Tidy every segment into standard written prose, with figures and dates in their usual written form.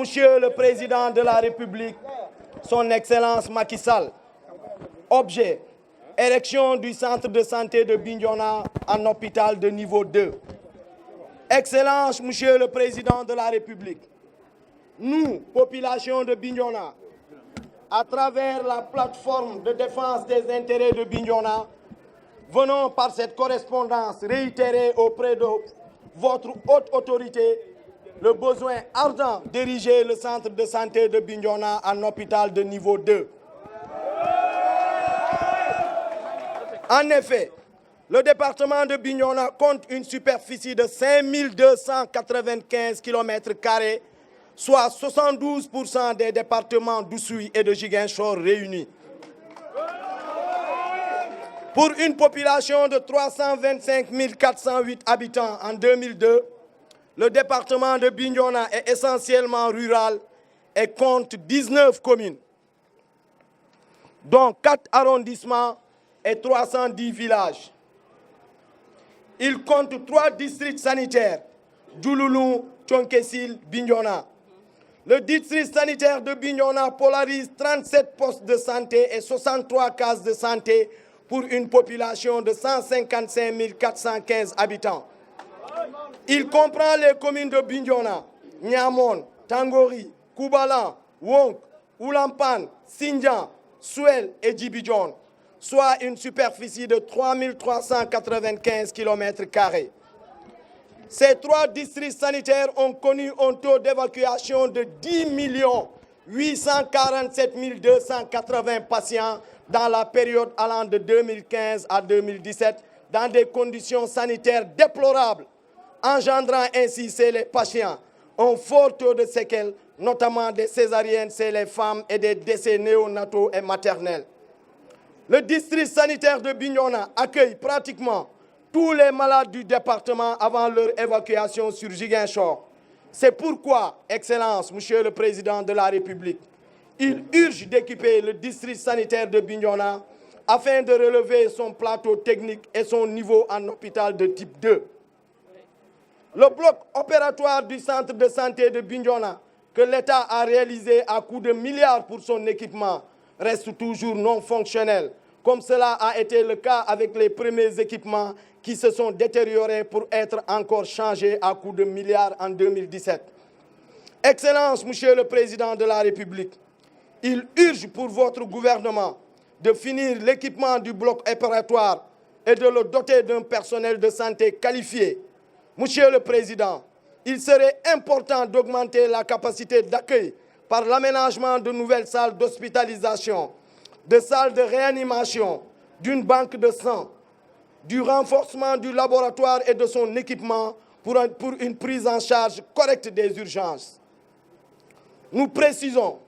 Monsieur le Président de la République, Son Excellence Macky Sall. Objet, érection du centre de santé de Bignona en hôpital de niveau 2. Excellence, Monsieur le Président de la République, nous, population de Bignona, à travers la plateforme de défense des intérêts de Bignona, venons par cette correspondance réitérer auprès de votre haute autorité le besoin ardent d'ériger le centre de santé de Bignona en hôpital de niveau 2. En effet, le département de Bignona compte une superficie de 5295 km², soit 72% des départements d'Oussouye et de Ziguinchor réunis. Pour une population de 325 408 habitants en 2002, le département de Bignona est essentiellement rural et compte 19 communes, dont 4 arrondissements et 310 villages. Il compte 3 districts sanitaires, Djouloulou, Thionkessil, Bignona. Le district sanitaire de Bignona polarise 37 postes de santé et 63 cases de santé pour une population de 155 415 habitants. Il comprend les communes de Bignona, Niamone, Tangori, Koubalan, Wonk, Oulampan, Sindian, Souel et Djibidjon, soit une superficie de 3395 km². Ces 3 districts sanitaires ont connu un taux d'évacuation de 10 847 280 patients dans la période allant de 2015 à 2017 dans des conditions sanitaires déplorables, engendrant ainsi chez les patients un fort taux de séquelles, notamment des césariennes chez les femmes et des décès néonataux et maternels. Le district sanitaire de Bignona accueille pratiquement tous les malades du département avant leur évacuation sur Ziguinchor. C'est pourquoi, Excellence, Monsieur le Président de la République, il urge d'équiper le district sanitaire de Bignona afin de relever son plateau technique et son niveau en hôpital de type 2. Le bloc opératoire du centre de santé de Bignona, que l'État a réalisé à coût de milliards pour son équipement, reste toujours non fonctionnel, comme cela a été le cas avec les premiers équipements qui se sont détériorés pour être encore changés à coût de milliards en 2017. Excellence, Monsieur le Président de la République, il urge pour votre gouvernement de finir l'équipement du bloc opératoire et de le doter d'un personnel de santé qualifié. Monsieur le Président, il serait important d'augmenter la capacité d'accueil par l'aménagement de nouvelles salles d'hospitalisation, de salles de réanimation, d'une banque de sang, du renforcement du laboratoire et de son équipement pour une prise en charge correcte des urgences. Nous précisons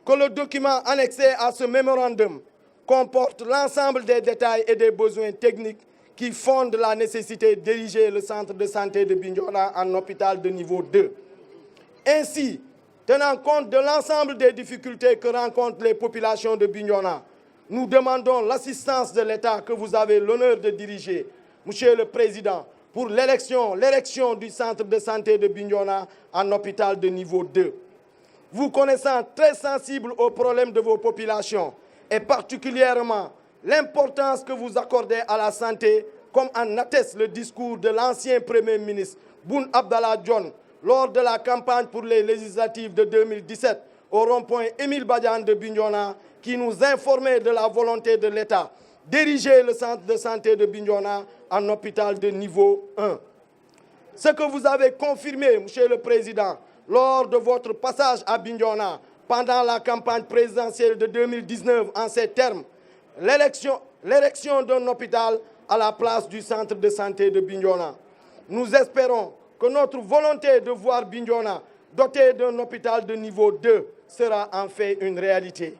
que le document annexé à ce mémorandum comporte l'ensemble des détails et des besoins techniques qui fondent la nécessité d'ériger le centre de santé de Bignona en hôpital de niveau 2. Ainsi, tenant compte de l'ensemble des difficultés que rencontrent les populations de Bignona, nous demandons l'assistance de l'État que vous avez l'honneur de diriger, Monsieur le Président, pour l'érection du centre de santé de Bignona en hôpital de niveau 2. Vous connaissant très sensible aux problèmes de vos populations et particulièrement l'importance que vous accordez à la santé, comme en atteste le discours de l'ancien Premier ministre Boun Abdallah Dionne lors de la campagne pour les législatives de 2017 au rond-point Émile Badiane de Bignona, qui nous informait de la volonté de l'État d'ériger le centre de santé de Bignona en hôpital de niveau 1. Ce que vous avez confirmé, Monsieur le Président, lors de votre passage à Bignona pendant la campagne présidentielle de 2019 en ces termes, l'érection d'un hôpital à la place du centre de santé de Bignona. Nous espérons que notre volonté de voir Bignona doté d'un hôpital de niveau 2 sera en fait une réalité.